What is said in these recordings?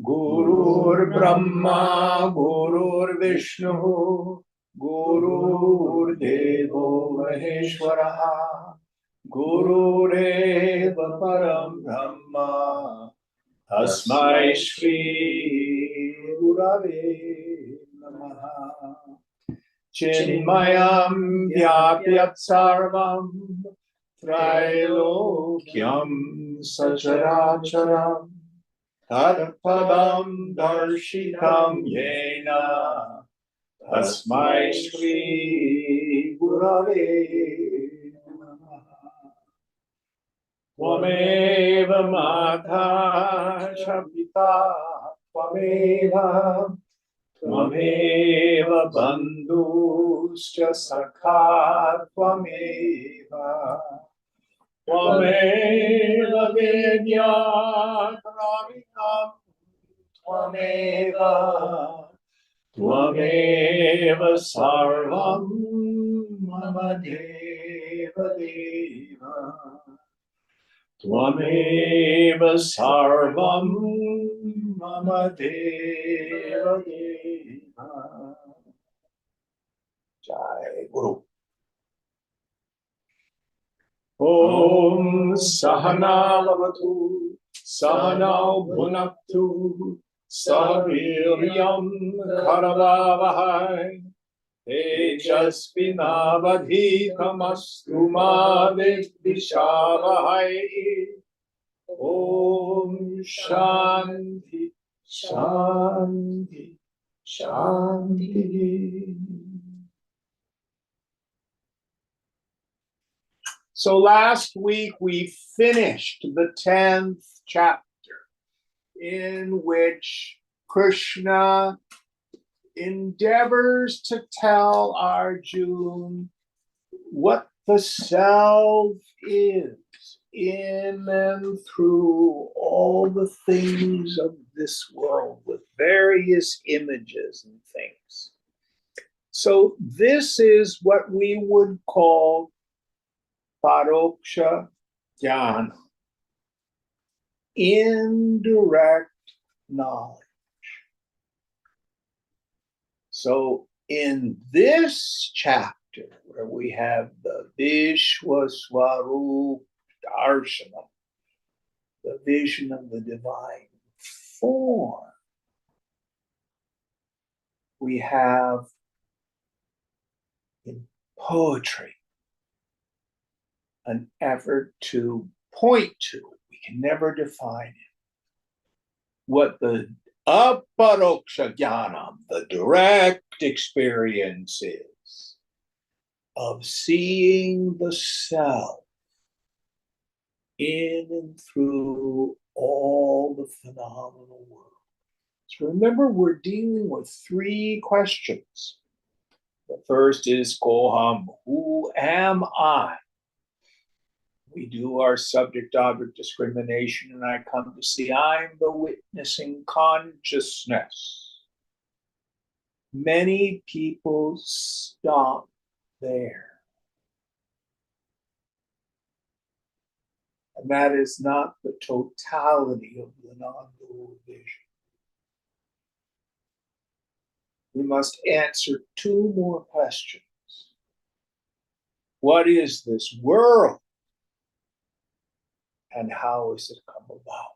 Gurur Brahma, Gurur Vishnu, Gurur Devo Maheshwara, Gurureva Param Brahma, Tasmai Shri Gurave Namaha. Chinmayam Vyapyat Sarvam Trailokyam Sacharacharam Tatpadam Darshitam Yena Tasmai Shri Gurave Namaha. Tvameva Mata Shabhita Tvameva Tvameva Bandhuscha Sakha Tvameva Tvameva Vidya Pravitam Tvameva Tvameva Sarvam Mama Deva Deva Tvameva Sarvam Mama Deva Deva. Jai Guru. Om Sahana Lavatu Sahana Bhunaktu Saviryam Karavavahai Tejasvinavadhikamastu ma vidvishavahai. Om Shanti Shanti Shanti. So last week we finished the 10th chapter in which Krishna endeavors to tell Arjuna what the self is in and through all the things of this world with various images and things. So this is what we would call Paroksha Jnana, indirect knowledge. So in this chapter, where we have the Vishwaswarup Darshanam, the vision of the divine form, we have in poetry an effort to point to, we can never define it, what the aparoksha jnana, the direct experience is of seeing the self in and through all the phenomenal world. So remember, we're dealing with three questions. The first is koham, who am I? We do our subject-object discrimination, and I come to see I'm the witnessing consciousness. Many people stop there. And that is not the totality of the non-dual vision. We must answer two more questions. What is this world? And how has it come about?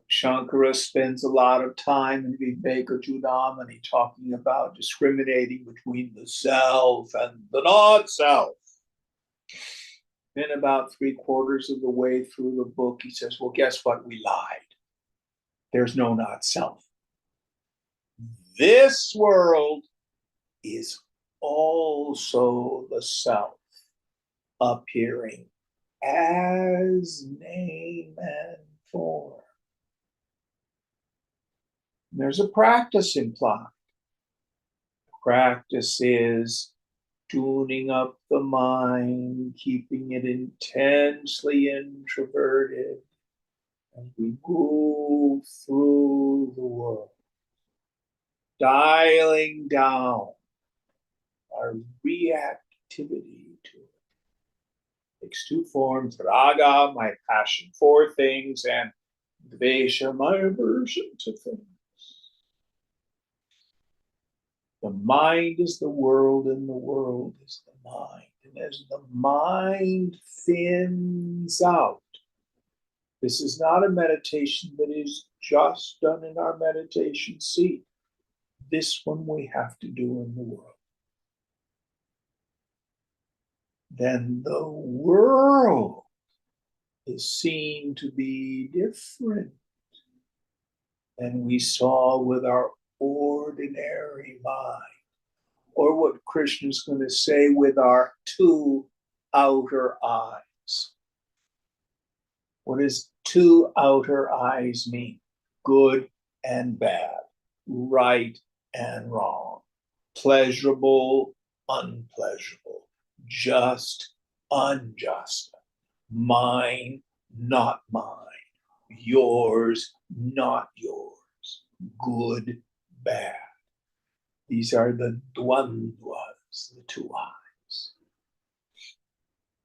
Shankara spends a lot of time in Viveka Chudamani talking about discriminating between the self and the not-self. Then about 3/4 of the way through the book, he says, well, guess what? We lied. There's no not-self. This world is also the self, appearing as name and form. There's a practice implied. practice is tuning up the mind, keeping it intensely introverted as we move through the world, dialing down our reactivity to it. It takes two forms: raga, my passion for things, and dvesha, my aversion to things. The mind is the world, and the world is the mind. And as the mind thins out, this is not a meditation that is just done in our meditation seat. This one we have to do in the world. Then the world is seen to be different than we saw with our ordinary mind, or what Krishna's going to say, with our two outer eyes. What does two outer eyes mean? Good and bad, right and wrong, pleasurable, unpleasurable, just, unjust, mine, not mine, yours, not yours, good, bad. These are the dvandvas, the two eyes.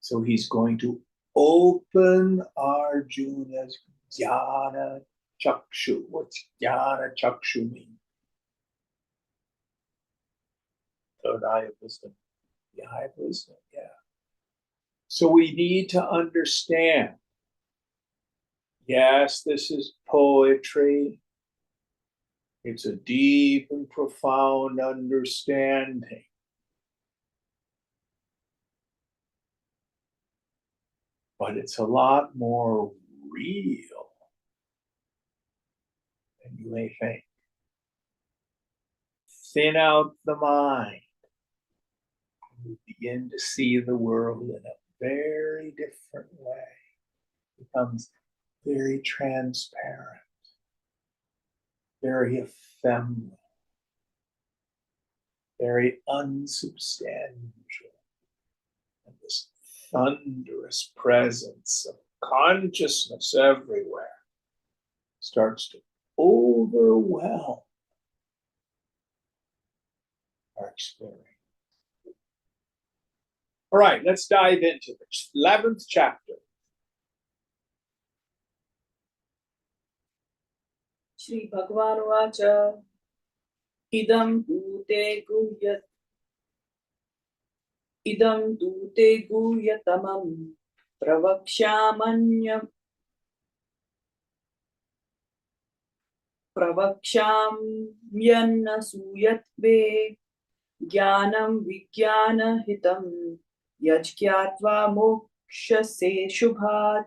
So he's going to open Arjuna's jnana chakshu. What's jnana chakshu mean? Third eye of wisdom. The eye of wisdom, yeah. So we need to understand, yes, this is poetry. It's a deep and profound understanding. But it's a lot more real than you may think. Thin out the mind. You begin to see the world in a very different way. It becomes very transparent, very ephemeral, very unsubstantial. And this thunderous presence of consciousness everywhere starts to overwhelm our experience. All right, let's dive into the 11th chapter. Shri Bhagwan Vacha Idam dute guhyatamam pravakshamyam suyatve jnanam vijnana hitam yajkyatva mokshase shubhat.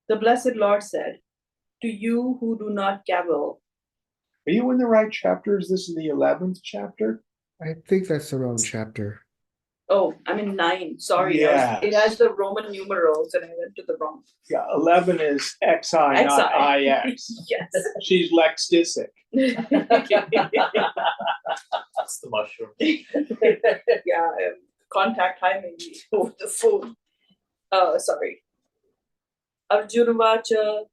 The Blessed Lord said, to you who do not cavil. Are you in the right chapters? This is the 11th chapter? I think that's the wrong chapter. Oh, I'm in 9. Sorry. Yes. It has the Roman numerals and I went to the wrong. Yeah, 11 is XI, not IX. Yes. She's Lex Disick. That's the mushroom. Yeah, contact high maybe over the phone. Sorry. Arjuna Vacha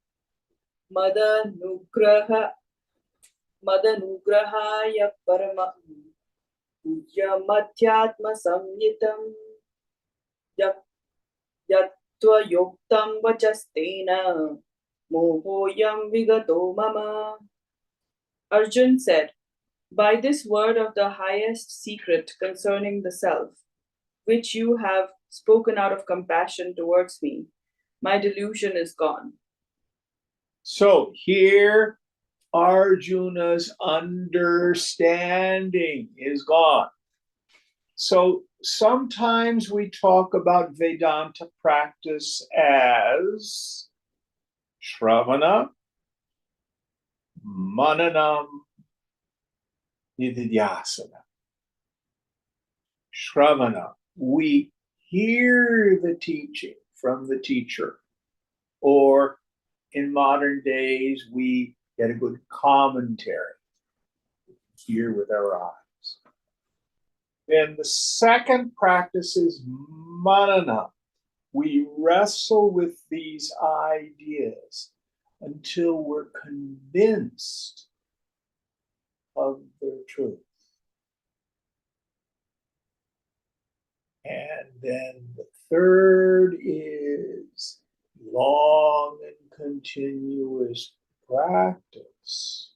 Madanugrahaya Parama Yamadhyatma Samyitam Yatva Yoktam Vachastena Mohoyam Vigato Mama. Arjun said, by this word of the highest secret concerning the self, which you have spoken out of compassion towards me, my delusion is gone. So here, Arjuna's understanding is gone. So sometimes we talk about Vedanta practice as Shravana, Mananam, Nididhyasana. Shravana, we hear the teaching from the teacher, or in modern days, we get a good commentary here with our eyes. Then the second practice is manana. We wrestle with these ideas until we're convinced of their truth. And then the third is long and continuous practice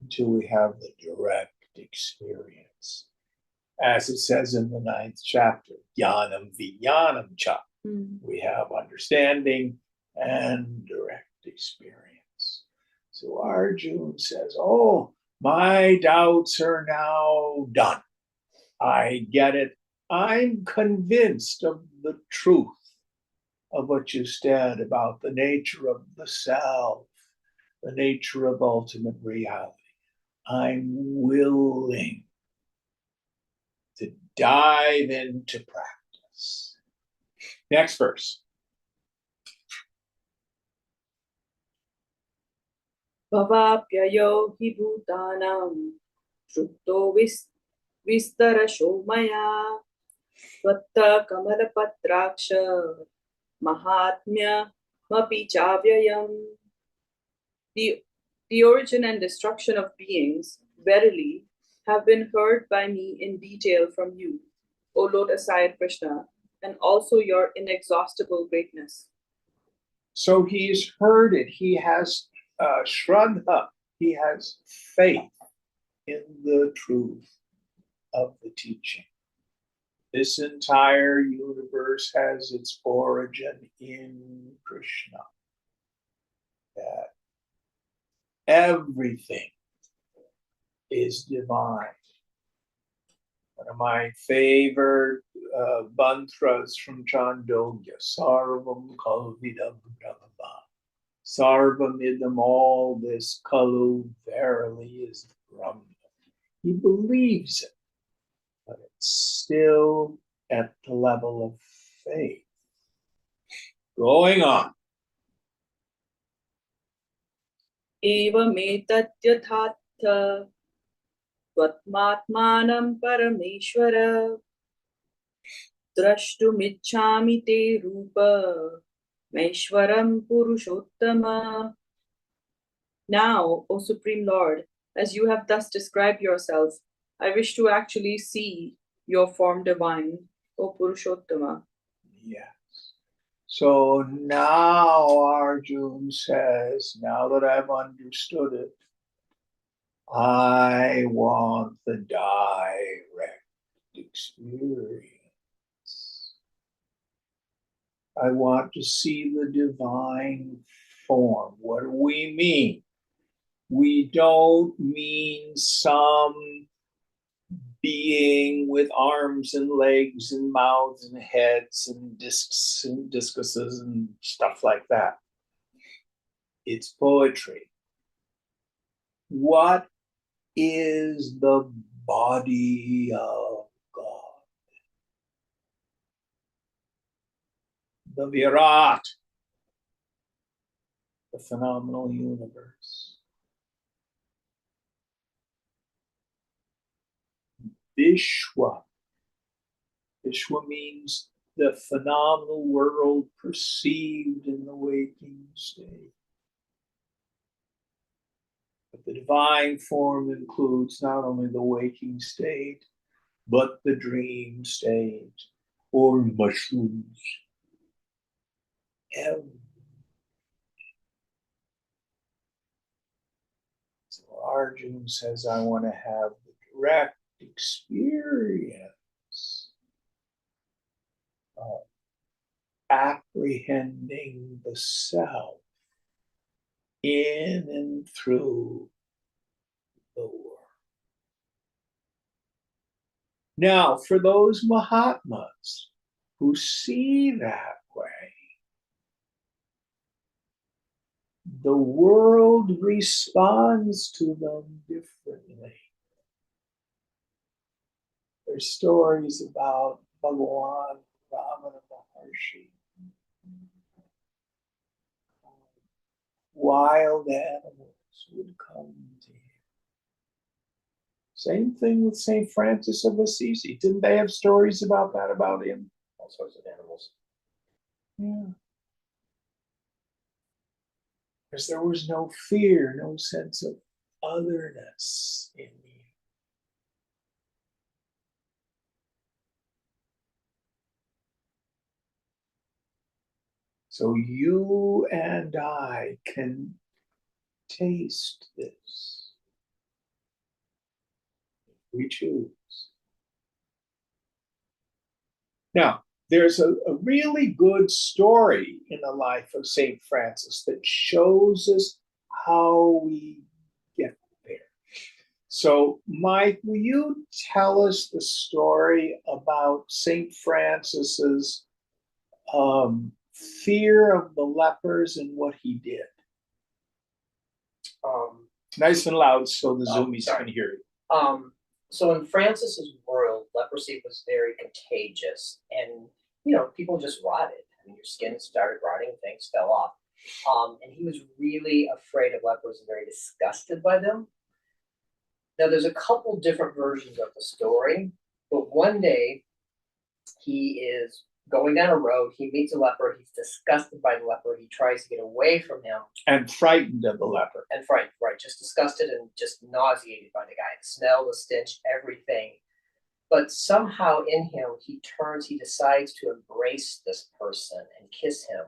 until we have the direct experience. As it says in the 9th chapter, Jnanam Vijnanam Cha. We have understanding and direct experience. So Arjuna says, oh, my doubts are now done. I get it. I'm convinced of the truth of what you said about the nature of the self, the nature of ultimate reality. I'm willing to dive into practice. Next verse. Bhavapyayo hi bhutanam shrutto vistarasho maya tvatta kamalapatraksha mahatmya mapi chavyayam. The origin and destruction of beings, verily, have been heard by me in detail from you, O lotus-eyed Krishna, and also your inexhaustible greatness. So he's heard it. He has shraddha. He has faith in the truth of the teaching. This entire universe has its origin in Krishna. That everything is divine. One of my favorite mantras from Chandogya, Sarvam Kalvidam Brahma. Sarvam idam, all this kalu verily is Brahma. He believes it, but it's still at the level of faith. Going on. Evametatyathātha tvatmatmanam parameshvara drashtumichhami te rupa meshwaram purushottama. Now, O Supreme Lord, as you have thus described yourself, I wish to actually see your form divine, O Purushottama. Yes. So now Arjuna says, now that I've understood it, I want the direct experience. I want to see the divine form. What do we mean? We don't mean some being with arms and legs and mouths and heads and discs and discuses and stuff like that. It's poetry. What is the body of God? The Virat, the phenomenal universe. Vishwa. Vishwa means the phenomenal world perceived in the waking state. But the divine form includes not only the waking state, but the dream state or mushrooms. So Arjuna says, I want to have the direct experience of apprehending the self in and through the world. Now, for those Mahatmas who see that way, the world responds to them differently. There's stories about Bhagwad, Ramana Maharshi. Wild animals would come to him. Same thing with St. Francis of Assisi. Didn't they have stories about that, about him? All sorts of animals. Yeah. Because there was no fear, no sense of otherness in him. So you and I can taste this if we choose. Now, there's a really good story in the life of St. Francis that shows us how we get there. So, Mike, will you tell us the story about St. Francis's fear of the lepers and what he did? Nice and loud so the Zoomies can hear you. So in Francis's world, leprosy was very contagious, and people just rotted. I mean, your skin started rotting, things fell off. And he was really afraid of lepers and very disgusted by them. Now, there's a couple different versions of the story, but one day he is going down a road, he meets a leper, he's disgusted by the leper, he tries to get away from him. And frightened of the leper. And frightened, right, just disgusted and just nauseated by the guy. The smell, the stench, everything. But somehow in him, he decides to embrace this person and kiss him.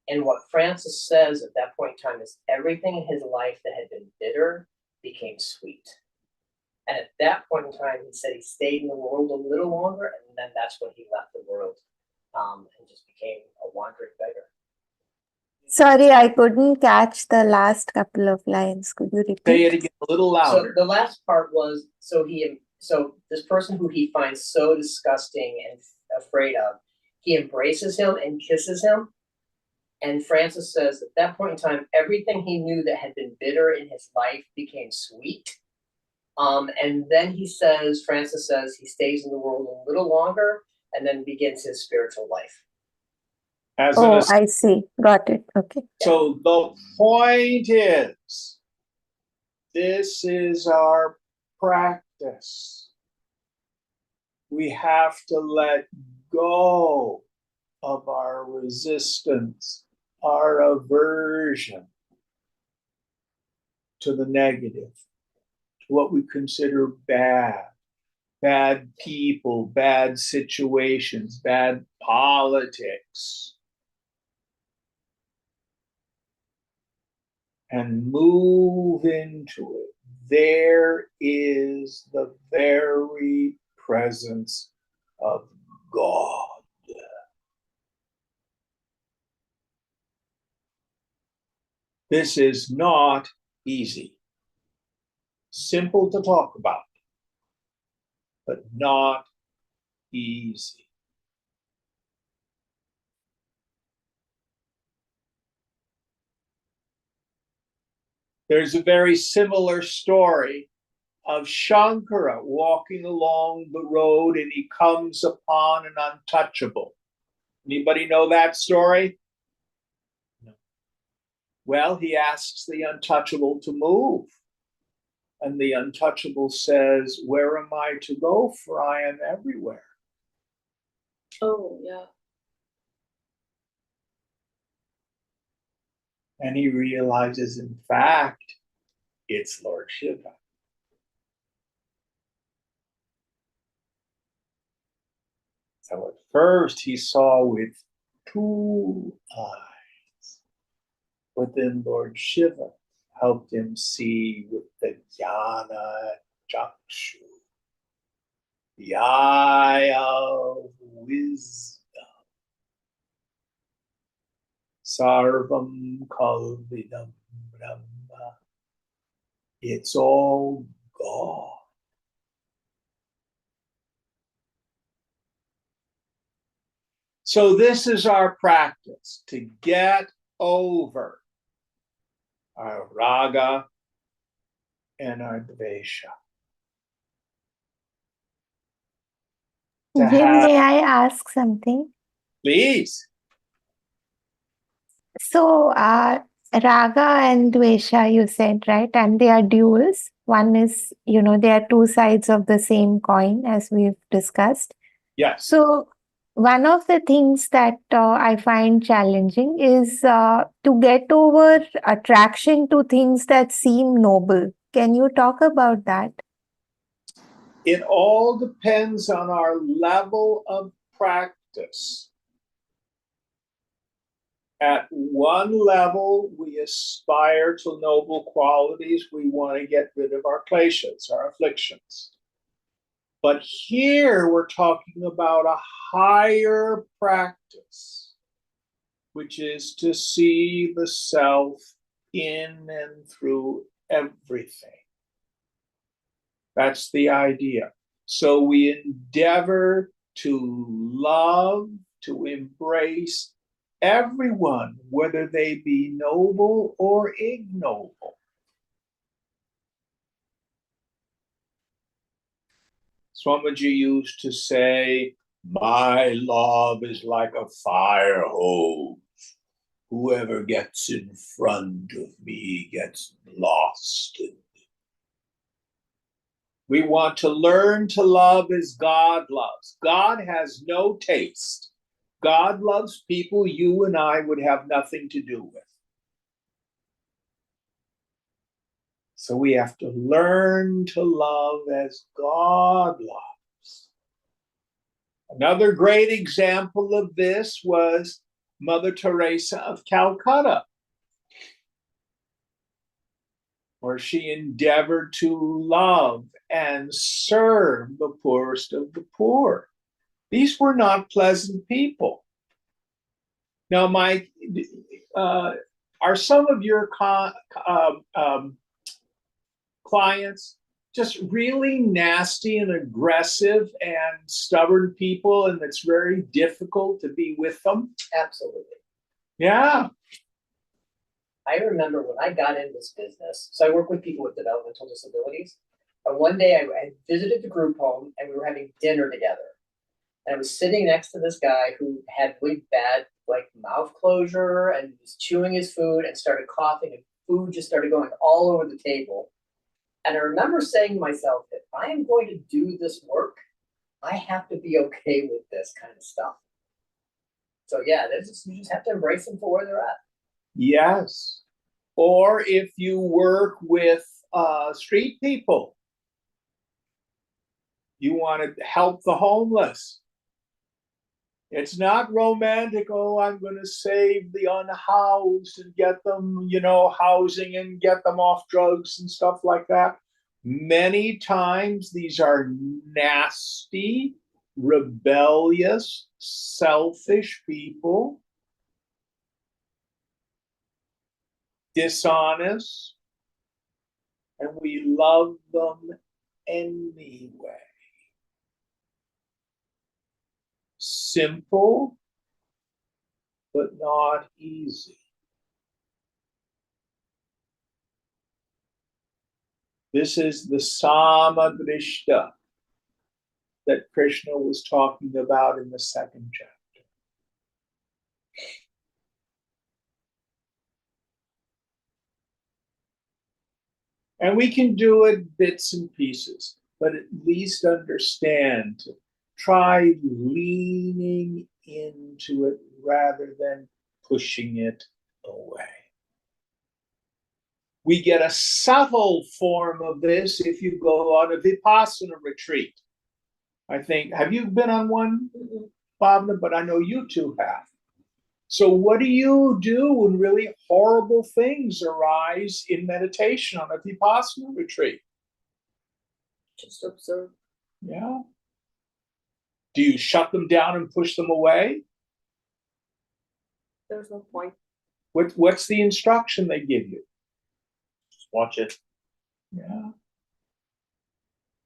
And what Francis says at that point in time is everything in his life that had been bitter became sweet. And at that point in time, he said he stayed in the world a little longer, and then that's when he left the world and just became a wandering beggar. Sorry, I couldn't catch the last couple of lines. Could you repeat? Say it again a little louder. So the last part was, so this person who he finds so disgusting and afraid of, he embraces him and kisses him. And Francis says at that point in time, everything he knew that had been bitter in his life became sweet. And then Francis says he stays in the world a little longer and then begins his spiritual life. I see. Got it. Okay. So the point is, this is our practice. We have to let go of our resistance, our aversion to the negative, to what we consider bad people, bad situations, bad politics. And move into it. There is the very presence of God. This is not easy. Simple to talk about, but not easy. There's a very similar story of Shankara walking along the road and he comes upon an untouchable. Anybody know that story? No. Well, he asks the untouchable to move. And the untouchable says, "Where am I to go? For I am everywhere." Oh, yeah. And he realizes, in fact, it's Lord Shiva. So at first he saw with 2 eyes, but then Lord Shiva helped him see with the jnana chakshu, the eye of wisdom. Sarvam kalvidam brahma. It's all God. So this is our practice, to get over our raga and our dvesha. May I ask something? Please. So, raga and dvesha, you said, right? And they are duals. one is, there are two sides of the same coin, as we've discussed. Yes. So, one of the things that I find challenging is to get over attraction to things that seem noble. Can you talk about that? It all depends on our level of practice. At one level, we aspire to noble qualities. We want to get rid of our kleshas, our afflictions. But here we're talking about a higher practice, which is to see the self in and through everything. That's the idea. So we endeavor to love, to embrace everyone, whether they be noble or ignoble. Swamiji used to say, my love is like a fire hose. Whoever gets in front of me gets blasted. We want to learn to love as God loves. God has no taste. God loves people you and I would have nothing to do with. So we have to learn to love as God loves. Another great example of this was Mother Teresa of Calcutta, where she endeavored to love and serve the poorest of the poor. These were not pleasant people. Now, Mike, are some of your clients just really nasty and aggressive and stubborn people, and it's very difficult to be with them? Absolutely. Yeah. I remember when I got in this business, so I work with people with developmental disabilities. And one day I visited the group home and we were having dinner together. And I was sitting next to this guy who had really bad mouth closure and was chewing his food and started coughing, and food just started going all over the table. And I remember saying to myself, if I am going to do this work, I have to be okay with this kind of stuff. So yeah, you just have to embrace them for where they're at. Yes. Or if you work with street people, you want to help the homeless. It's not romantic. Oh, I'm going to save the unhoused and get them, housing and get them off drugs and stuff like that. Many times these are nasty, rebellious, selfish people, dishonest, and we love them anyway. Simple, but not easy. This is the Samagrishta that Krishna was talking about in the second chapter. And we can do it bits and pieces, but at least understand, try leaning into it rather than pushing it away. We get a subtle form of this if you go on a Vipassana retreat. I think, have you been on one, Bhavna? But I know you two have. So what do you do when really horrible things arise in meditation on a Vipassana retreat? Just observe. Yeah. Do you shut them down and push them away? There's no point. What's the instruction they give you? Just watch it. Yeah.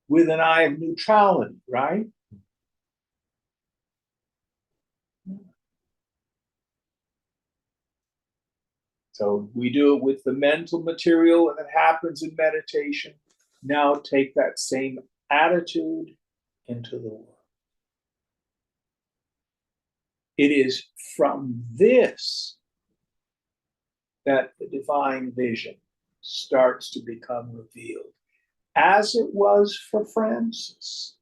With an eye of neutrality, right? So we do it with the mental material, and it happens in meditation. Now take that same attitude into the world. It is from this that the divine vision starts to become revealed. as it was for Francis.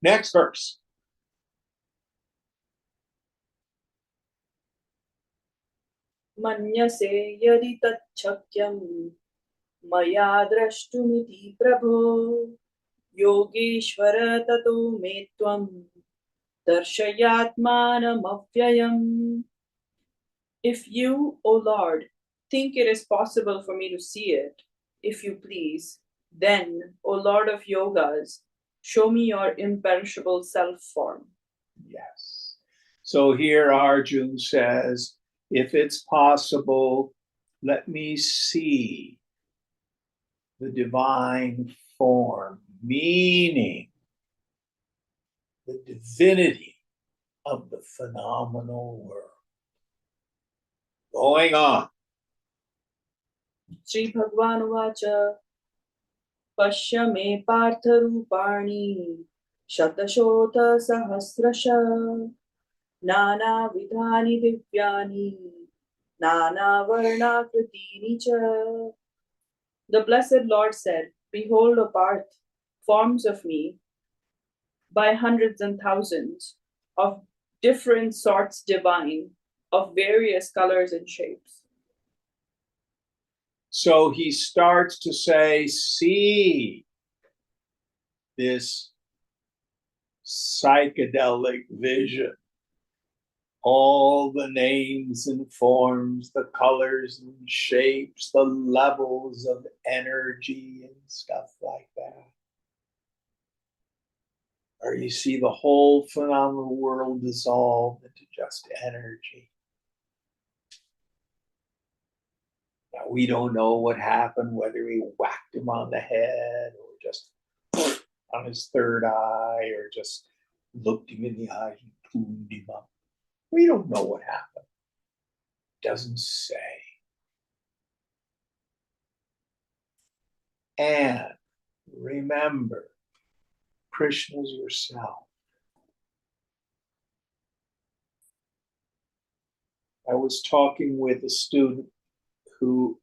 Next verse. मन्यसे यदि तच्छक्यं मया द्रष्टुमिति प्रभो योगेश्वर ततो मे त्वं दर्शयात्मानमव्ययम्. If you, O Lord, think it is possible for me to see it, if you please, then, O Lord of Yogas, show me your imperishable self form. Yes. So here Arjun says, if it's possible, let me see the divine form, meaning the divinity of the phenomenal world. Going on. Sri Bhagwan Vacha Pashya me partha rupani Shatashota sahasrasha Nana vidhani divyani Nana varnakritini cha. The blessed Lord said, behold, O Parth, forms of me by hundreds and thousands, of different sorts divine, of various colors and shapes. So he starts to say, see this psychedelic vision, all the names and forms, the colors and shapes, the levels of energy and stuff like that. Or you see the whole phenomenal world dissolved into just energy. Now, we don't know what happened, whether he whacked him on the head or just on his third eye or just looked him in the eye and tuned him up. We don't know what happened. It doesn't say. And remember, Krishna's yourself. I was talking with a student who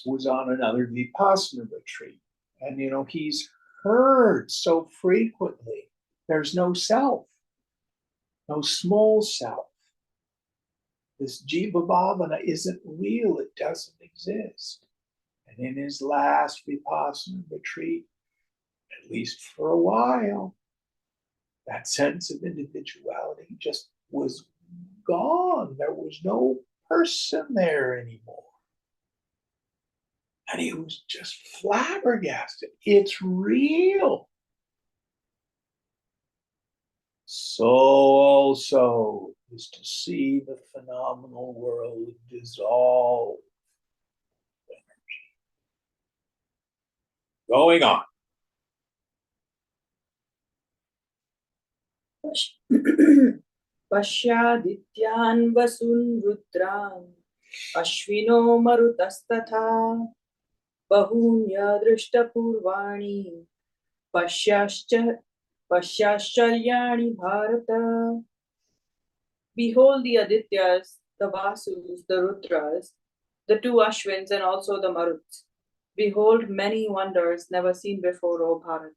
was on another Vipassana retreat. And, he's heard so frequently, there's no self, no small self. This Jiva Bhavana isn't real, it doesn't exist. And in his last Vipassana retreat, at least for a while, that sense of individuality just was gone. There was no person there anymore. And he was just flabbergasted. It's real. So also is to see the phenomenal world dissolve energy. Going on. Pashyadityan vasun rudran Ashvino marutastatha Bahunya drishta purvani Pashyaschyaryani bharata. Behold the Adityas, the Vasus, the Rudras, the two Ashwins and also the Maruts. Behold many wonders never seen before, O Bharat.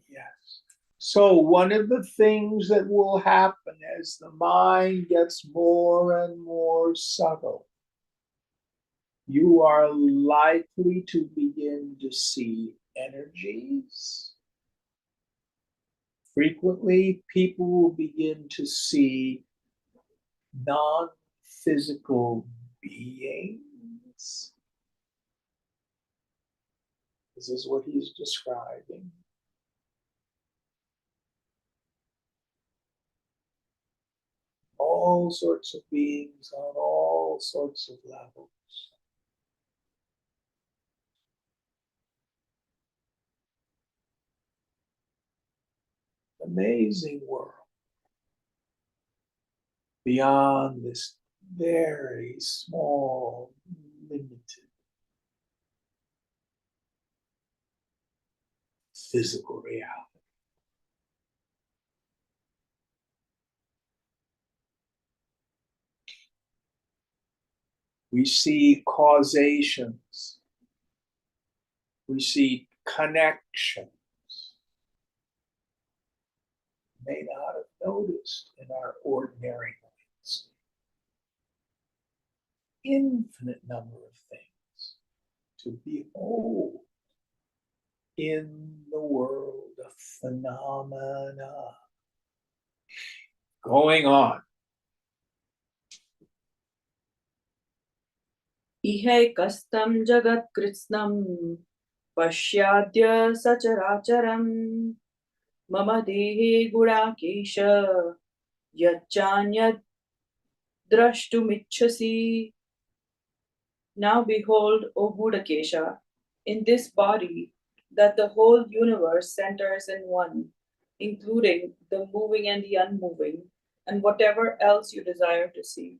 Yes. So one of the things that will happen as the mind gets more and more subtle, you are likely to begin to see energies. Frequently, people will begin to see non-physical beings. This is what he's describing. All sorts of beings on all sorts of levels. Amazing world. Beyond this very small, limited physical reality. We see causations. We see connections. May not have noticed in our ordinary minds. Infinite number of things to behold in the world of phenomena going on. Ihaikastam jagat kritsnam pashyadya sacharacharam mama dehe gudakesha yachanyad drashtumichhasi. Now behold, O Gudakesha, in this body, that the whole universe centers in one, including the moving and the unmoving, and whatever else you desire to see.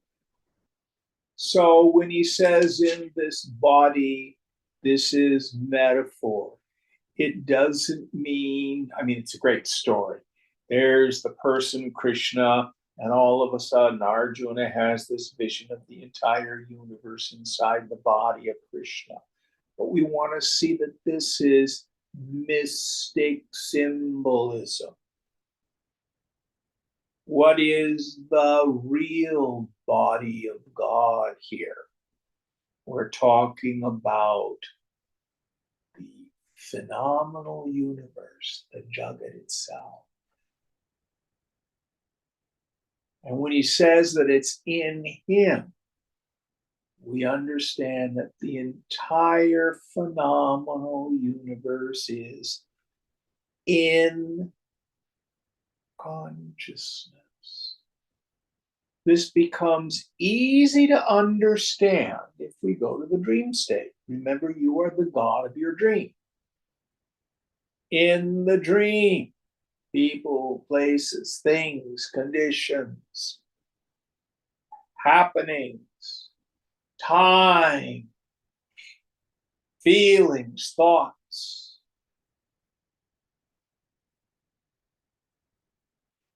So when he says in this body, this is metaphor, it doesn't mean, I mean, it's a great story. There's the person, Krishna, and all of a sudden Arjuna has this vision of the entire universe inside the body of Krishna. But we want to see that this is mystic symbolism. What is the real body of God here? We're talking about the phenomenal universe, the Jagat itself. And when he says that it's in him, we understand that the entire phenomenal universe is in consciousness. This becomes easy to understand if we go to the dream state. Remember, you are the God of your dream. In the dream, people, places, things, conditions, happenings, time, feelings, thoughts.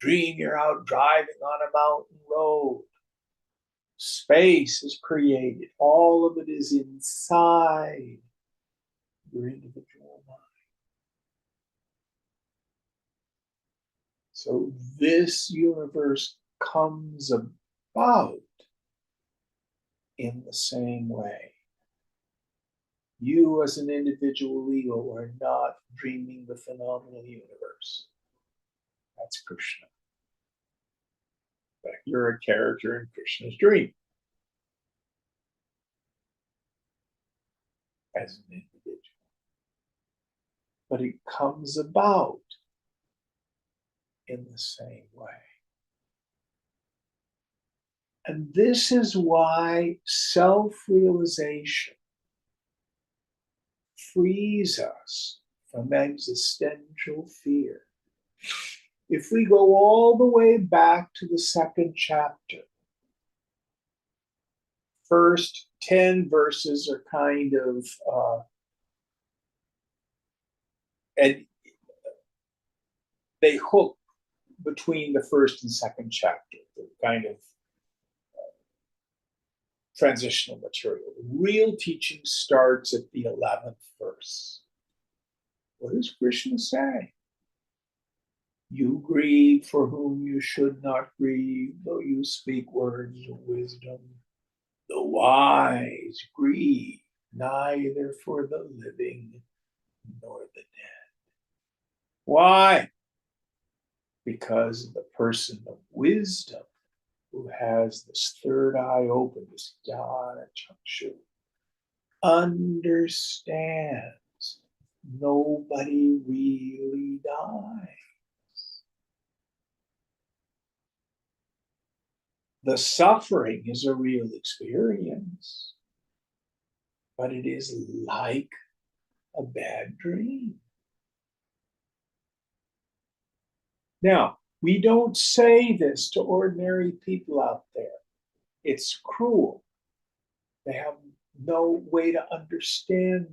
Dream you're out driving on a mountain road. Space is created. All of it is inside your individual mind. So this universe comes about in the same way. You as an individual ego are not dreaming the phenomenal universe. That's Krishna. In fact, you're a character in Krishna's dream as an individual. But it comes about in the same way. And this is why self-realization frees us from existential fear. If we go all the way back to the second chapter, first 10 verses are kind of, and they hook between the first and second chapter. They're kind of transitional material. The real teaching starts at the 11th verse. What does Krishna say? You grieve for whom you should not grieve, though you speak words of wisdom. The wise grieve neither for the living nor the dead. Why? Because the person of wisdom who has this third eye open, this jnana chakshu, understands nobody really dies. The suffering is a real experience, but it is like a bad dream. Now, we don't say this to ordinary people out there. It's cruel. They have no way to understand.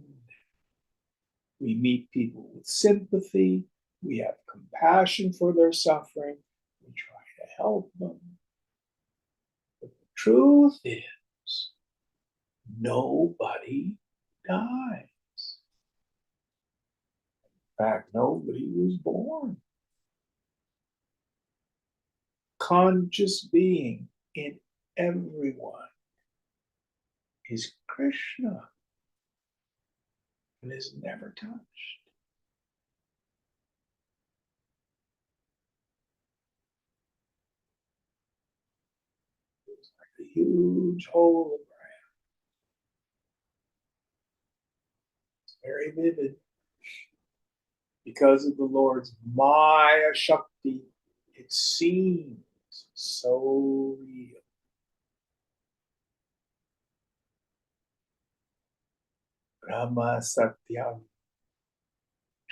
We meet people with sympathy. We have compassion for their suffering. We try to help them. But the truth is, nobody dies. fact, nobody was born. Conscious being in everyone is Krishna and is never touched. It's like a huge hologram. It's very vivid. Because of the Lord's Maya Shakti, it seems so real. Brahma Satyam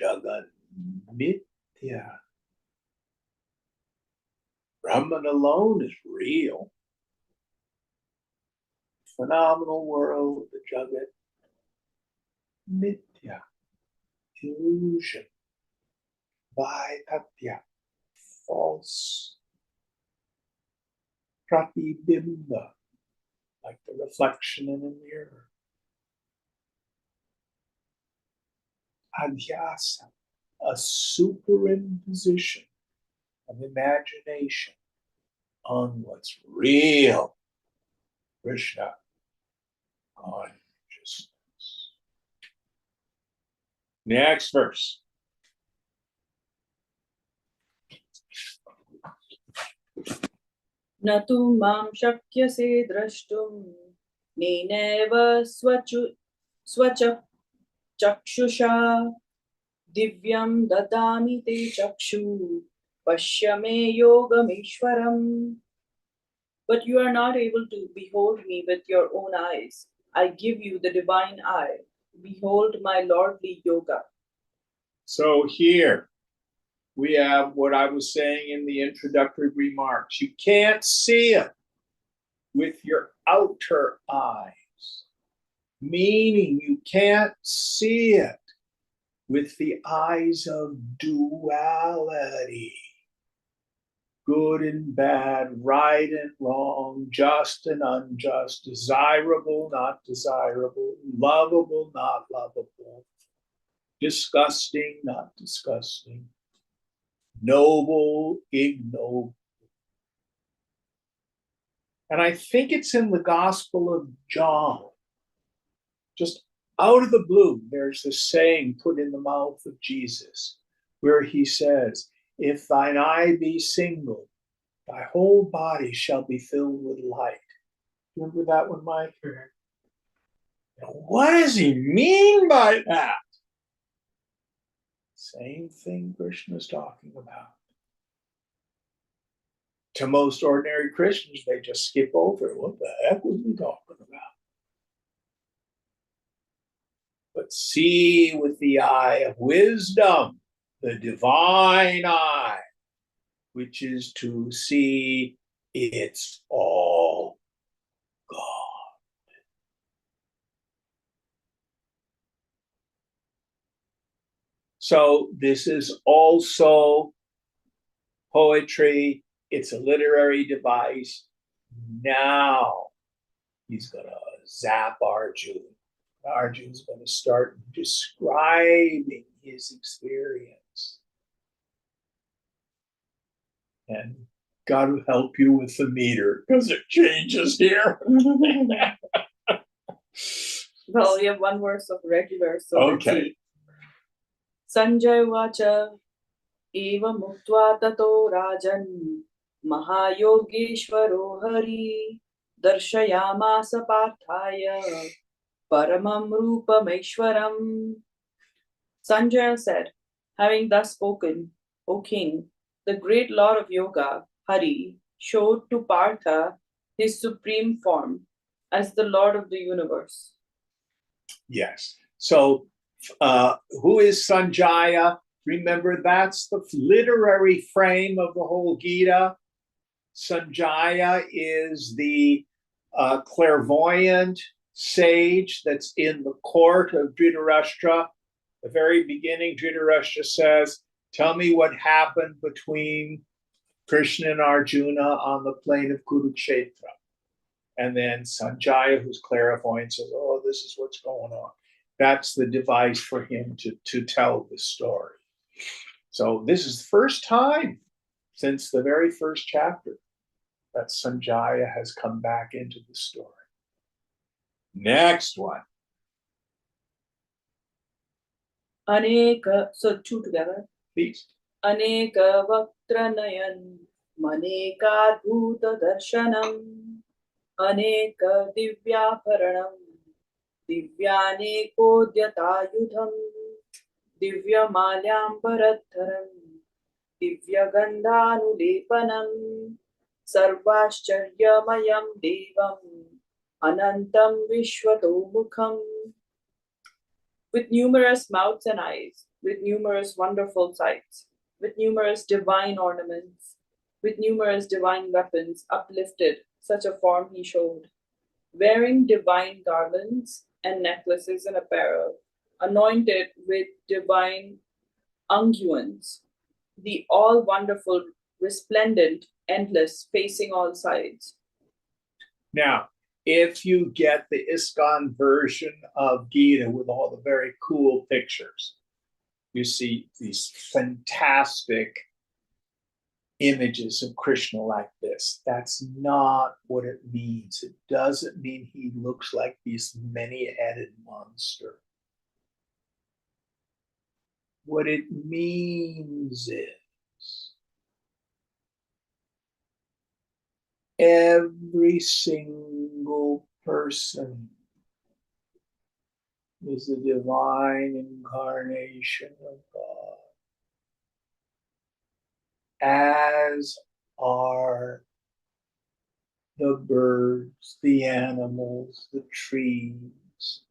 Jagat Mithya. Brahman alone is real. Phenomenal world, the Jagat Mithya, illusion, Vaithatya, false, Pratibimba, like the reflection in a mirror. Adhyasa, a superimposition of imagination on what's real. Krishna consciousness. Next verse. न तु मां शक्यसे द्रष्टुं नेनैव स्वच चक्षुषा दिव्यं ददामि ते चक्षु पश्य मे योगमीश्वरम्. But you are not able to behold me with your own eyes. I give you the divine eye. Behold my lordly yoga. So here we have what I was saying in the introductory remarks. You can't see it with your outer eyes, meaning you can't see it with the eyes of duality. Good and bad, right and wrong, just and unjust, desirable, not desirable, lovable, not lovable, disgusting, not disgusting, noble, ignoble. And I think it's in the Gospel of John, just out of the blue, there's this saying put in the mouth of Jesus where he says, if thine eye be single, thy whole body shall be filled with light. Remember that one, Mike? What does he mean by that? Same thing Krishna's talking about. To most ordinary Christians, they just skip over it. What the heck was he talking about? But see with the eye of wisdom, the divine eye, which is to see it's all God. So this is also poetry. It's a literary device. Now he's going to zap Arjuna. Arjuna's going to start describing his experience. And God will help you with the meter because it changes here. Well, we have one verse of regular, so Okay. Sanjay Vacha Eva Muktva Tato Rajan Mahayogeshwaro Hari Darshayamasa Parthaya Paramam Rupameshwaram. Sanjaya said, having thus spoken, O king, the great lord of yoga, Hari, showed to Partha his supreme form as the lord of the universe. Yes. So who is Sanjaya? Remember, that's the literary frame of the whole Gita. Sanjaya is the clairvoyant sage that's in the court of Dhritarashtra. The very beginning, Dhritarashtra says, tell me what happened between Krishna and Arjuna on the plain of Kurukshetra. And then Sanjaya, who's clairvoyant, says, oh, this is what's going on. That's the device for him to tell the story. So this is the first time since the very first chapter that Sanjaya has come back into the story. Next one. Aneka, so two together. Please. Aneka Vaktranayan Manekadbhuta Darshanam Aneka Divyaparanam Divyanekodyatayudham Divyamalyambaradharam Divyagandhanulepanam Sarvascharyamayam Devam Anantam Vishwatomukham. With numerous mouths and eyes, with numerous wonderful sights, with numerous divine ornaments, with numerous divine weapons uplifted, such a form he showed, wearing divine garments and necklaces and apparel, anointed with divine unguents, the all wonderful, resplendent, endless, facing all sides. Now, if you get the ISKCON version of Gita with all the very cool pictures, you see these fantastic images of Krishna like this. That's not what it means. It doesn't mean he looks like this many-headed monster. What it means is every single person is the divine incarnation of God, as are the birds, the animals, the trees,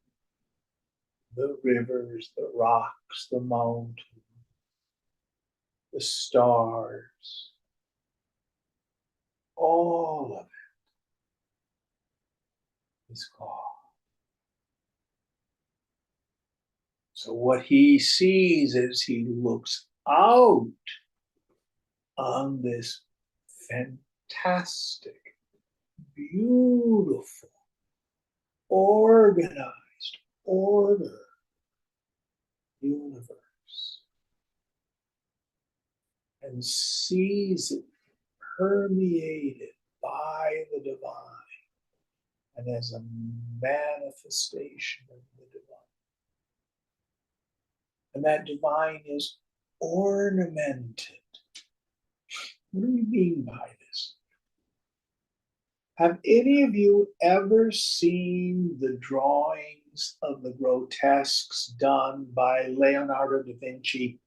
the rivers, the rocks, the mountains, the stars, all of it is God. So what he sees is he looks out on this fantastic, beautiful, organized order universe and sees it permeated by the divine and as a manifestation of the divine. And that divine is ornamented. What do we mean by this? Have any of you ever seen the drawings of the grotesques done by Leonardo da Vinci?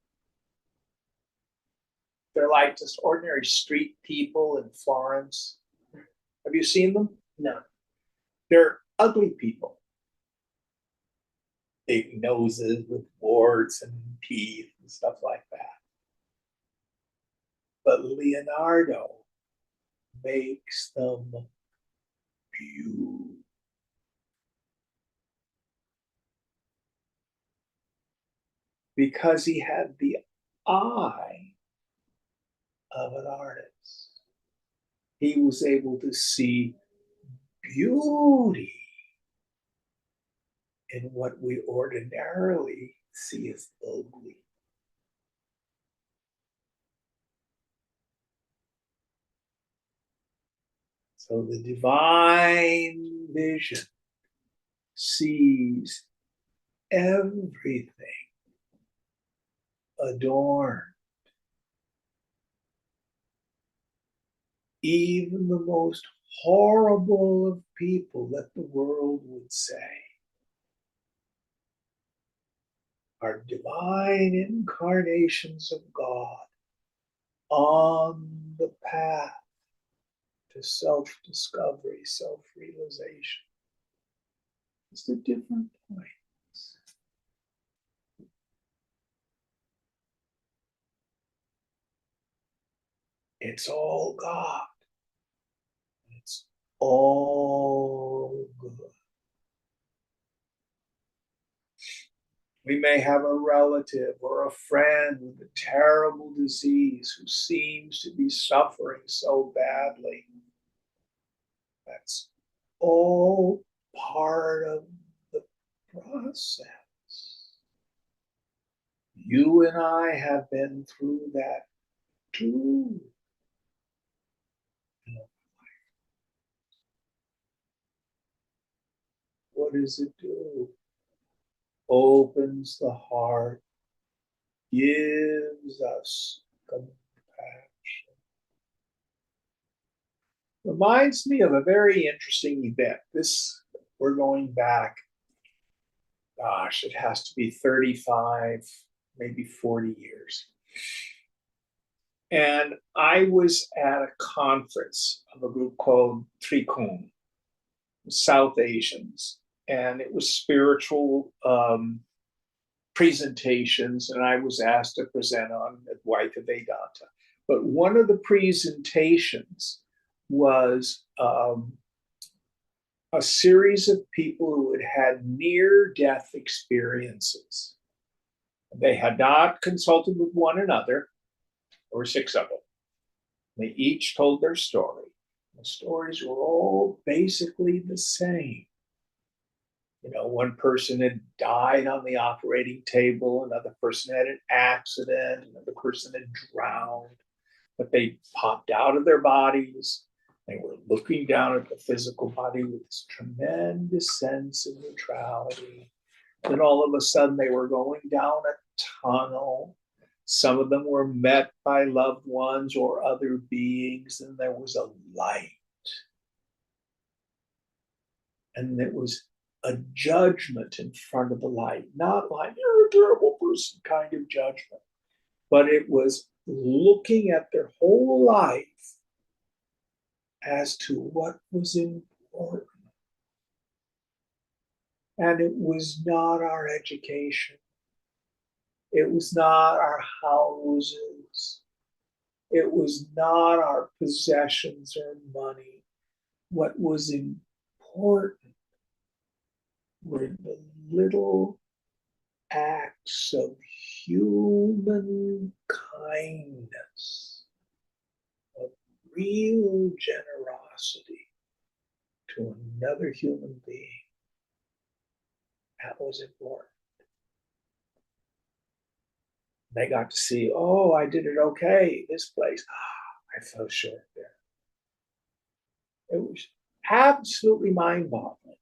They're like just ordinary street people in Florence. Have you seen them? No. They're ugly people. Big noses with warts and teeth and stuff like that. But Leonardo makes them beautiful. Because he had the eye of an artist. He was able to see beauty in what we ordinarily see as ugly. So the divine vision sees everything adorned. Even the most horrible of people that the world would say are divine incarnations of God on the path to self-discovery, self-realization. It's a different points. It's all God. It's all good. We may have a relative or a friend with a terrible disease who seems to be suffering so badly. That's all part of the process. You and I have been through that too. What does it do? Opens the heart, gives us compassion. Reminds me of a very interesting event. We're going back, gosh, it has to be 35, maybe 40 years. And I was at a conference of a group called Trikung, South Asians, and it was spiritual presentations, and I was asked to present on Advaita Vedanta. But one of the presentations was a series of people who had had near-death experiences. They had not consulted with one another. There were 6 of them. They each told their story. The stories were all basically the same. One person had died on the operating table, another person had an accident, another person had drowned, but they popped out of their bodies. They were looking down at the physical body with this tremendous sense of neutrality. Then all of a sudden they were going down a tunnel. Some of them were met by loved ones or other beings, and there was a light. And it was a judgment in front of the light, not like you're a terrible person kind of judgment, but it was looking at their whole life as to what was important. And it was not our education. It was not our houses. It was not our possessions or money. What was important were the little acts of human kindness, of real generosity to another human being. That was important. They got to see, oh, I did it okay, this place. I fell short there. It was absolutely mind-boggling.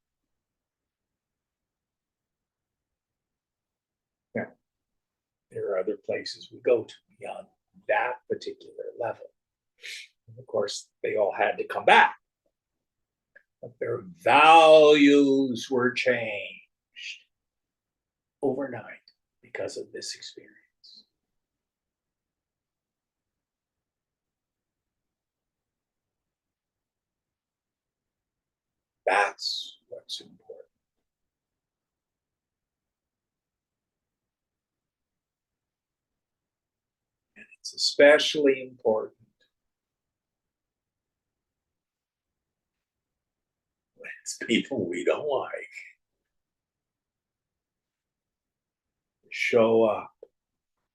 Now, there are other places we go to beyond that particular level. And of course, they all had to come back. But their values were changed overnight because of this experience. That's what's important. And it's especially important when it's people we don't like. Show up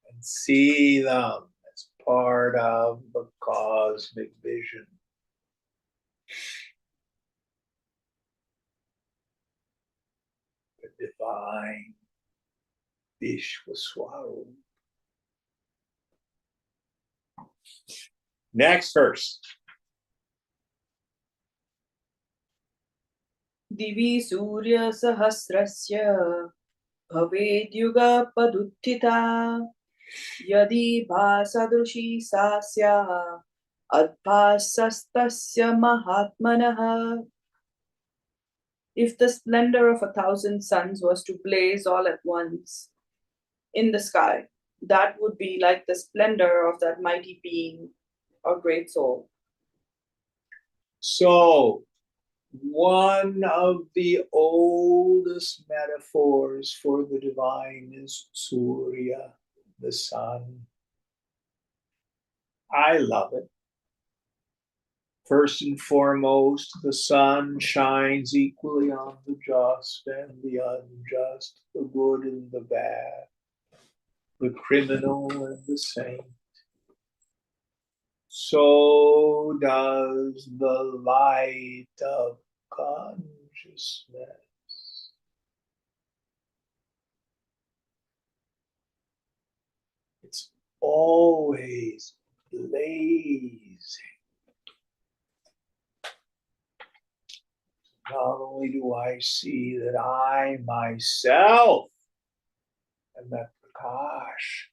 and see them as part of the cosmic vision. The divine Vishwaswarup. Next verse. Divi Surya Sahasrasya Bhavedyuga Paduttita Yadi Bhasadrushi Sasya Adbhasastasya Mahatmanaha. If the splendor of 1,000 suns was to blaze all at once in the sky, that would be like the splendor of that mighty being or great soul. So, one of the oldest metaphors for the divine is Surya, the sun. I love it. First and foremost, the sun shines equally on the just and the unjust, the good and the bad, the criminal and the saint. So does the light of consciousness. always blazing. Not only do I see that I myself am that Prakash,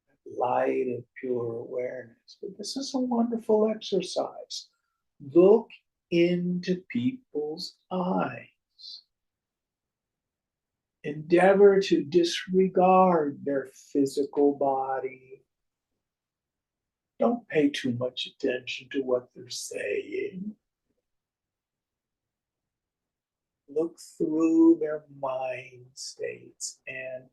that light of pure awareness, but this is a wonderful exercise. Look into people's eyes. Endeavor to disregard their physical body. Don't pay too much attention to what they're saying. Look through their mind states and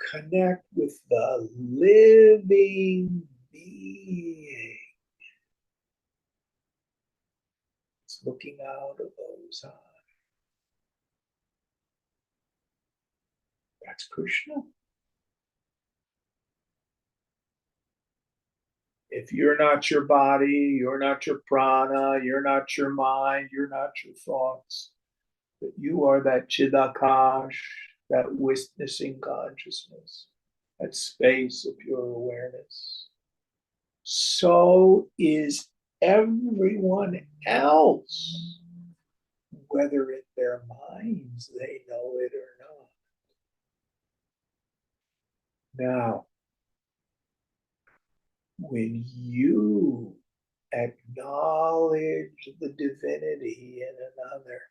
connect with the living being. It's looking out of those eyes. That's Krishna. If you're not your body, you're not your prana, you're not your mind, you're not your thoughts, but you are that Chidakash, that witnessing consciousness, that space of pure awareness. So is everyone else, whether in their minds they know it or not. Now, when you acknowledge the divinity in another,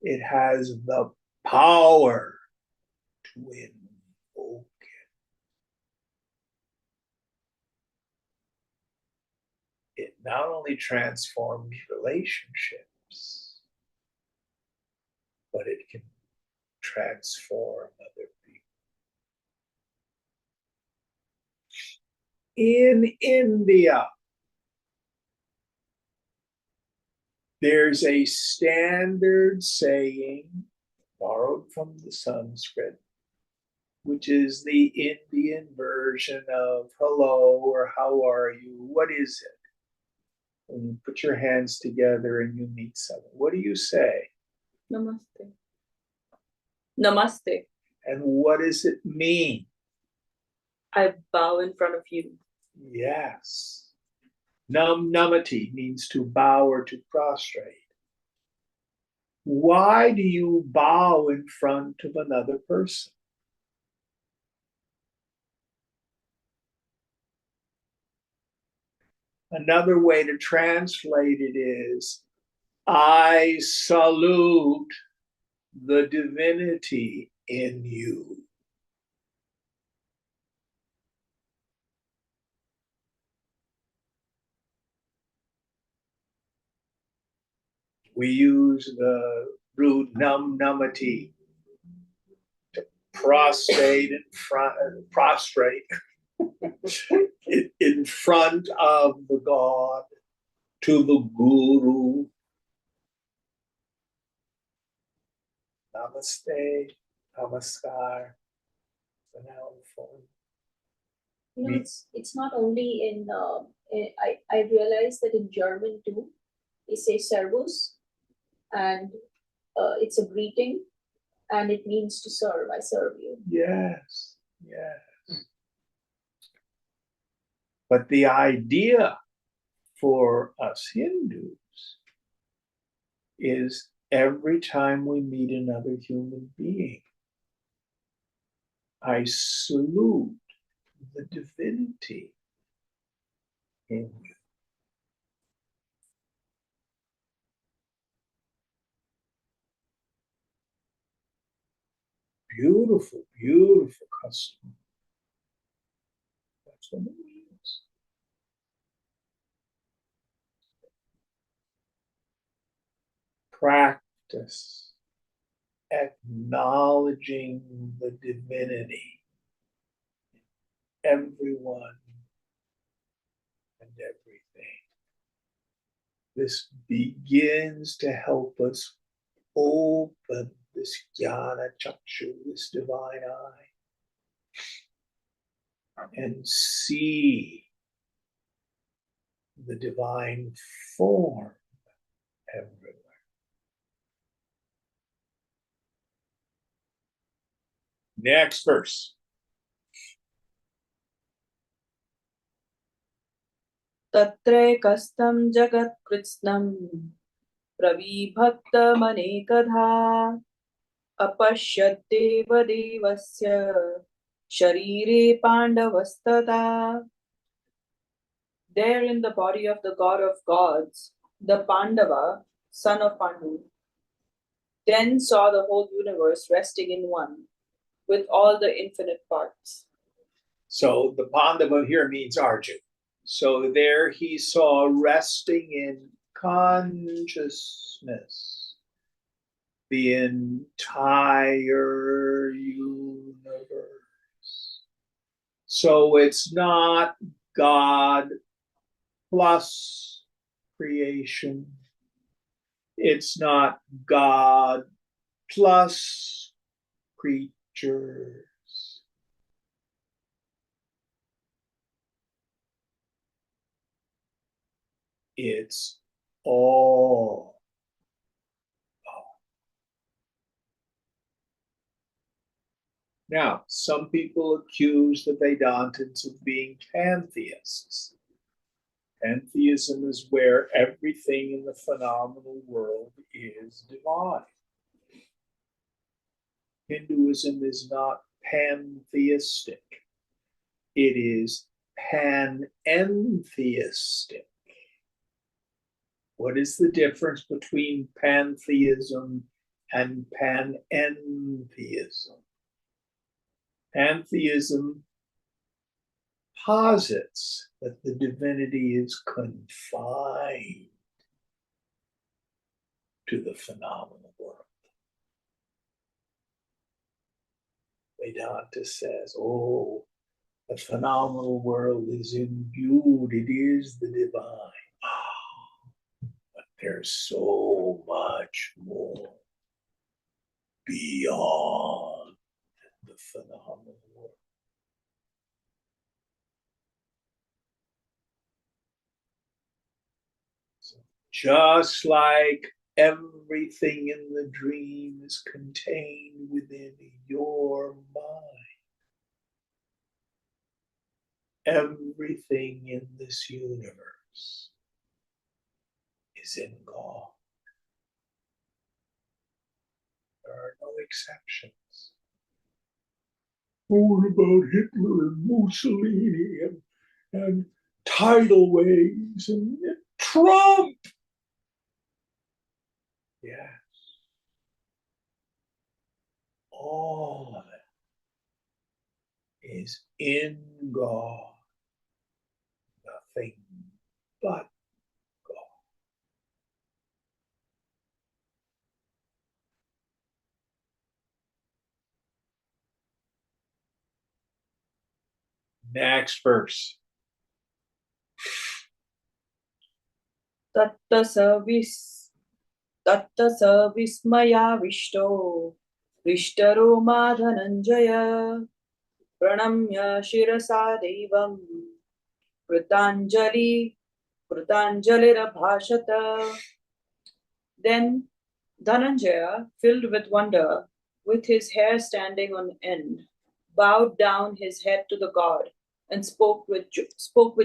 it has the power to invoke it. It not only transforms relationships, but it can transform other people. In India, there's a standard saying borrowed from the Sanskrit, which is the Indian version of hello or how are you? What is it? When you put your hands together and you meet someone, what do you say? Namaste. Namaste. And what does it mean? I bow in front of you. Yes. Namati means to bow or to prostrate. Why do you bow in front of another person? Another way to translate it is, I salute the divinity in you. We use the root namati to prostrate in front of the God, to the Guru. Namaste, namaskar, the noun form. It's not only in I realized that in German too, they say servus, and it's a greeting, and it means to serve. I serve you. Yes, yes. But the idea for us Hindus is every time we meet another human being, I salute the divinity in you. Beautiful, beautiful custom. That's what it means. Practice acknowledging the divinity in everyone and everything. This begins to help us open this jnana chakshu, this divine eye, and see the divine form everywhere. Next verse. तत्रैकस्थं जगत्कृत्स्नं प्रविभक्तमनेकधा अपश्यद्देवदेवस्य शरीरे पाण्डवस्तदा. There in the body of the god of gods, the Pandava, son of Pandu, then saw the whole universe resting in one, with all the infinite parts. So the Pandava here means Arjun. So there he saw resting in consciousness the entire universe. So it's not God plus creation. It's not God plus creatures. It's all. Now, some people accuse the Vedantins of being pantheists. Pantheism is where everything in the phenomenal world is divine. Hinduism is not pantheistic. It is panentheistic. What is the difference between pantheism and panentheism? Pantheism posits that the divinity is confined to the phenomenal world. Vedanta says, oh, the phenomenal world is imbued, it is the divine. But there's so much more beyond the phenomenal world. So just like everything in the dream is contained within your mind, everything in this universe is in God. There are no exceptions. What about Hitler and Mussolini and tidal waves and Trump? Yes. All of it is in God. Nothing but God. Next verse. Tatta vismaya vishtaro madhananjaya pranamya shirasa devam Kritanjalirabhashata. Then Dhananjaya, filled with wonder, with his hair standing on end, bowed down his head to the god and spoke with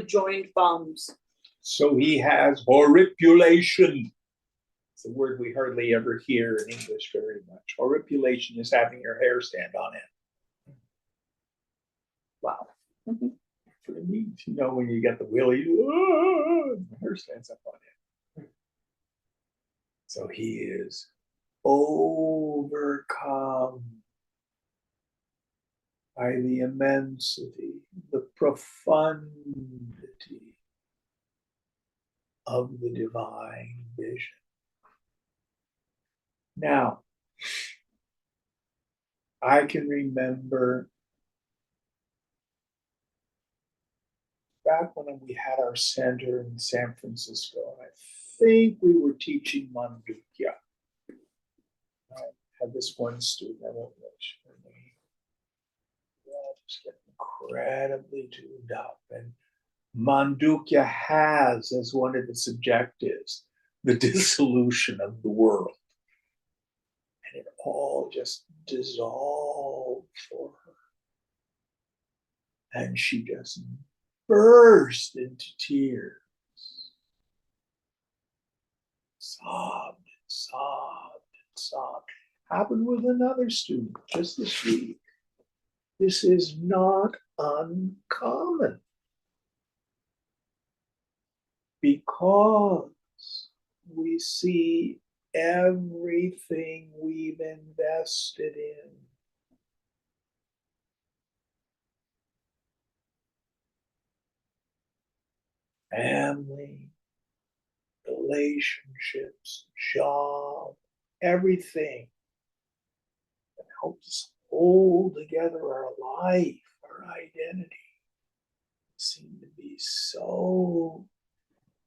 joined palms. So he has horripulation. It's a word we hardly ever hear in English very much. Horripulation is having your hair stand on end. Wow. That's what it means. You know, when you get the willy, the hair stands up on end. So he is overcome by the immensity, the profundity of the divine vision. Now, I can remember back when we had our center in San Francisco, I think we were teaching Mandukya. I had this one student, I won't mention her name. Just get incredibly tuned up. And Mandukya has as one of its objectives the dissolution of the world. And it all just dissolved for her. And she just burst into tears. sobbed and sobbed and sobbed. Happened with another student just this week. This is not uncommon because we see everything we've invested in. Family, relationships, job, everything that helps us hold together our life, our identity, seem to be so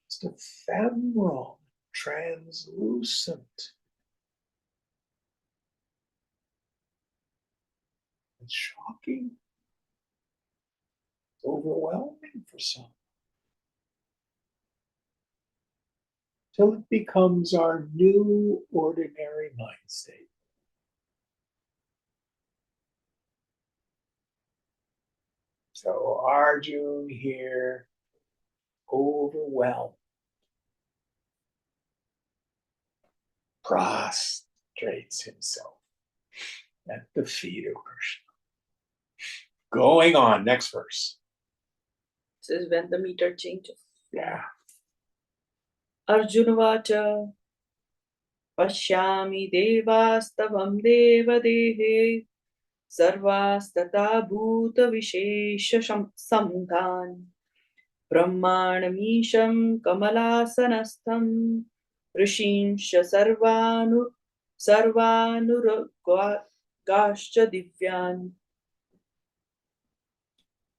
just ephemeral, translucent. It's shocking. It's overwhelming for some. Till it becomes our new ordinary mind state. So Arjun here, overwhelmed, prostrates himself at the feet of Krishna. Going on, next verse. This is when the meter changes. Yeah. Arjunavacha Pashyami devastavam devadehe sarvastata bhuta vishesha samdhan brahmanamisham kamalasanastham rishinsha sarvanurgascha divyan.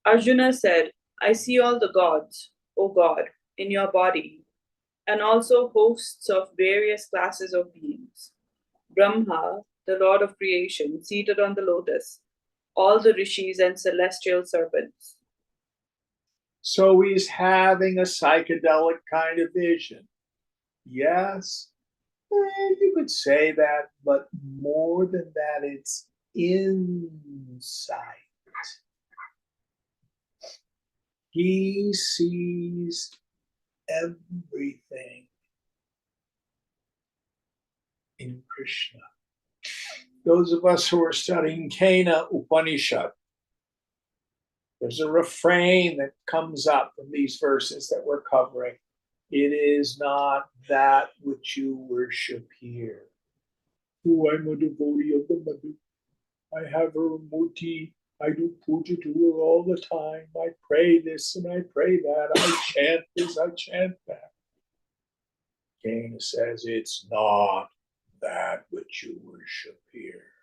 Arjuna said, I see all the gods, O God, in your body, and also hosts of various classes of beings. Brahma, the Lord of creation, seated on the lotus, all the rishis and celestial serpents. So he's having a psychedelic kind of vision. Yes, you could say that, but more than that, it's insight. He sees everything in Krishna. Those of us who are studying Kena Upanishad, there's a refrain that comes up from these verses that we're covering. It is not that which you worship here. Oh, I'm a devotee of the Madhu. I have her murti. I do puja to her all the time. I pray this and I pray that. I chant this, I chant that. Kena says it's not that which you worship here.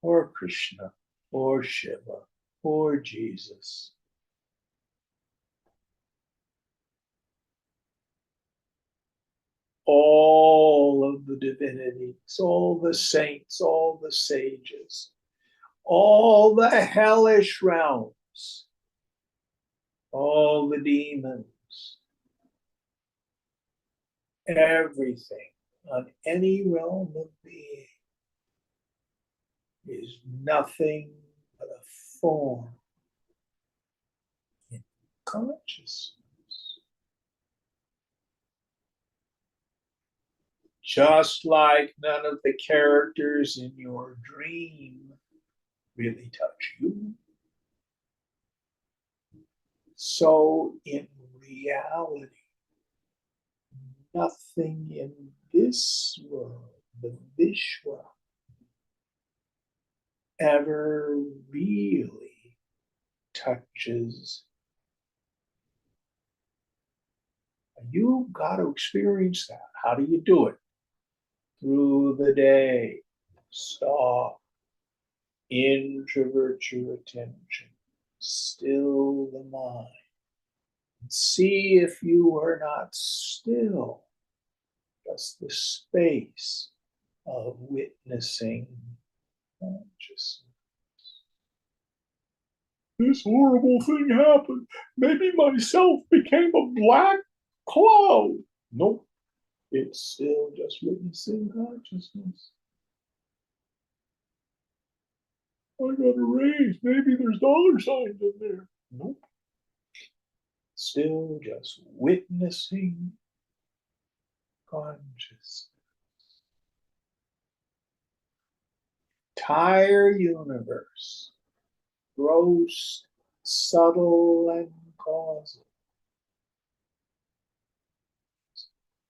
Or Krishna, or Shiva, or Jesus. All of the divinities, all the saints, all the sages, all the hellish realms, all the demons, everything on any realm of being is nothing but a form in consciousness. Just like none of the characters in your dream really touch you, so in reality, nothing in this world, the Vishwa, ever really touches. You've got to experience that. How do you do it? Through the day, stop, introvert your attention, still the mind, and see if you are not still, just the space of witnessing consciousness. This horrible thing happened. Maybe myself became a black cloud. Nope. It's still just witnessing consciousness. I got a raise. Maybe there's dollar signs in there. Nope. Still just witnessing consciousness. Entire universe, gross, subtle, and causal,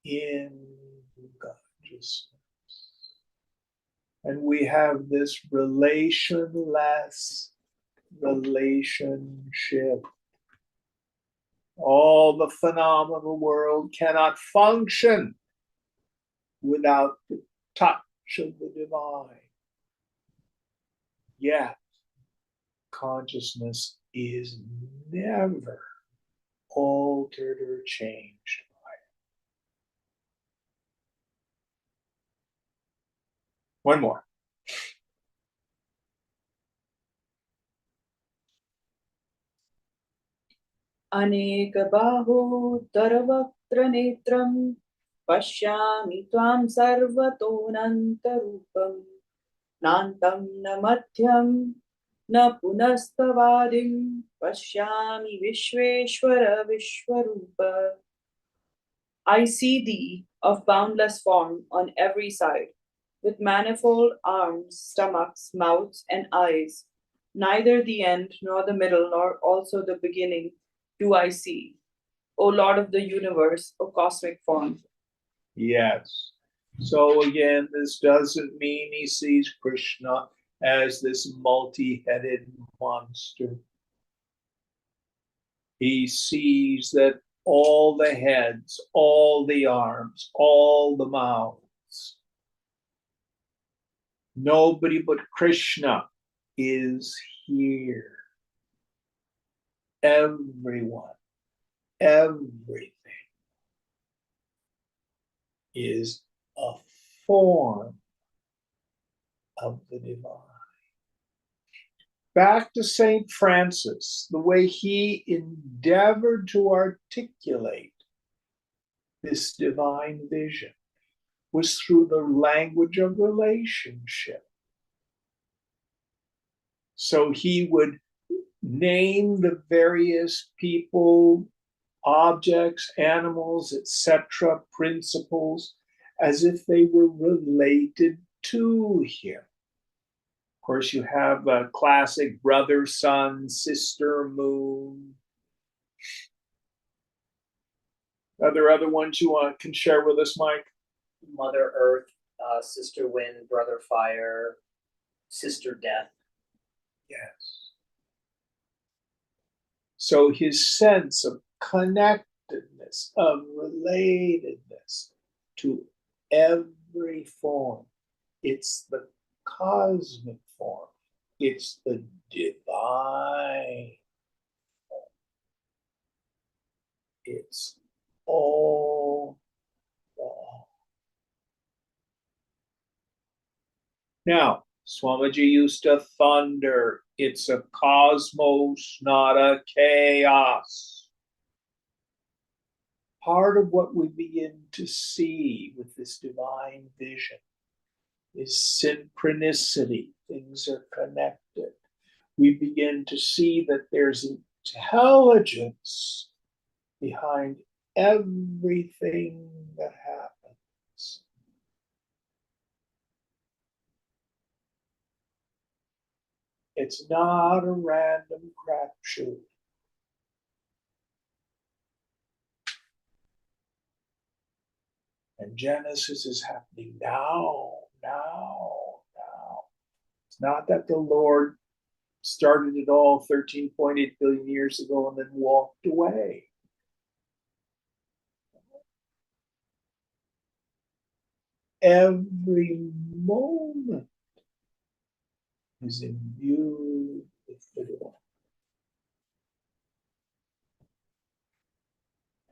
in consciousness. And we have this relationless relationship. All the phenomenal world cannot function without the touch of the divine. Yet, consciousness is never altered or changed by it. One more. अनेकबाहोदरवक्त्रनेत्रं पश्यामि त्वां सर्वतोऽनन्तरूपं नान्तं न मध्यं न पुनस्तवादिं पश्यामि विश्वेश्वर विश्वरूप. I see thee of boundless form on every side, with manifold arms, stomachs, mouths, and eyes. Neither the end, nor the middle, nor also the beginning do I see. O Lord of the universe, O cosmic form. Yes. So again, this doesn't mean he sees Krishna as this multi-headed monster. He sees that all the heads, all the arms, all the mouths, nobody but Krishna is here. Everyone, everything is a form of the divine. Back to St. Francis, the way he endeavored to articulate this divine vision was through the language of relationship. So he would name the various people, objects, animals, etc., principles, as if they were related to him. Of course, you have a classic brother, sun, sister, moon. Are there other ones you can share with us, Mike? Mother Earth, sister wind, brother fire, sister death. Yes. So his sense of connectedness, of relatedness to every form, it's the cosmic form, it's the divine form. It's all one. Now, Swamiji used to thunder, it's a cosmos, not a chaos. Part of what we begin to see with this divine vision is synchronicity. Things are connected. We begin to see that there's intelligence behind everything that happens. It's not a random crapshoot. And Genesis is happening now. It's not that the Lord started it all 13.8 billion years ago and then walked away. Every moment is imbued with the divine.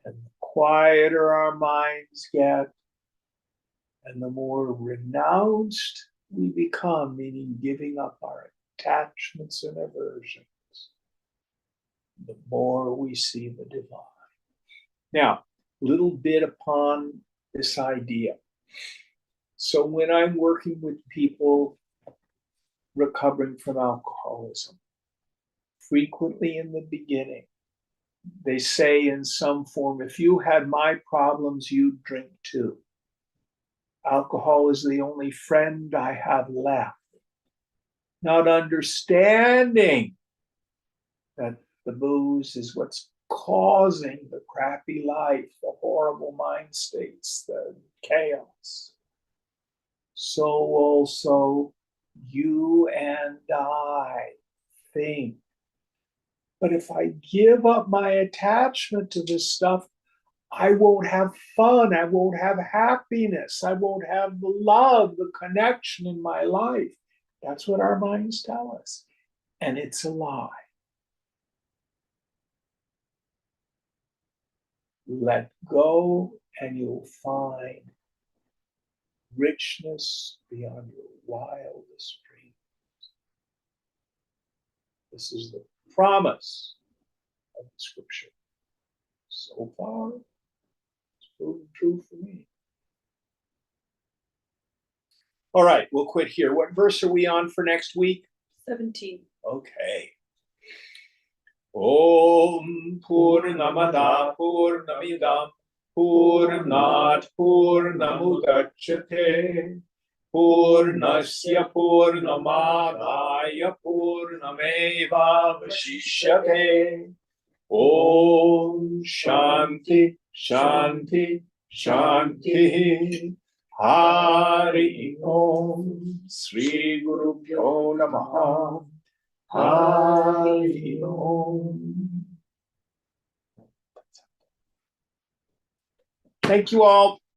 And the quieter our minds get, and the more renounced we become, meaning giving up our attachments and aversions, the more we see the divine. Now, a little bit upon this idea. So when I'm working with people recovering from alcoholism, frequently in the beginning, they say in some form, if you had my problems, you'd drink too. Alcohol is the only friend I have left. Not understanding that the booze is what's causing the crappy life, the horrible mind states, the chaos. So also you and I think. But if I give up my attachment to this stuff, I won't have fun. I won't have happiness. I won't have the love, the connection in my life. That's what our minds tell us. And it's a lie. Let go, and you'll find richness beyond your wildest dreams. This is the promise of the scripture. So far, it's proven true for me. All right, we'll quit here. What verse are we on for next week? 17. Okay. Om Purnamada Purnamidam Purnat Purnamudachyate Purnasya Purnamadaya Purnameva Vashishyate. Om Shanti Shanti Shanti. Hari Om Sri Guru Pyo Namaha. Hari Om. Thank you all.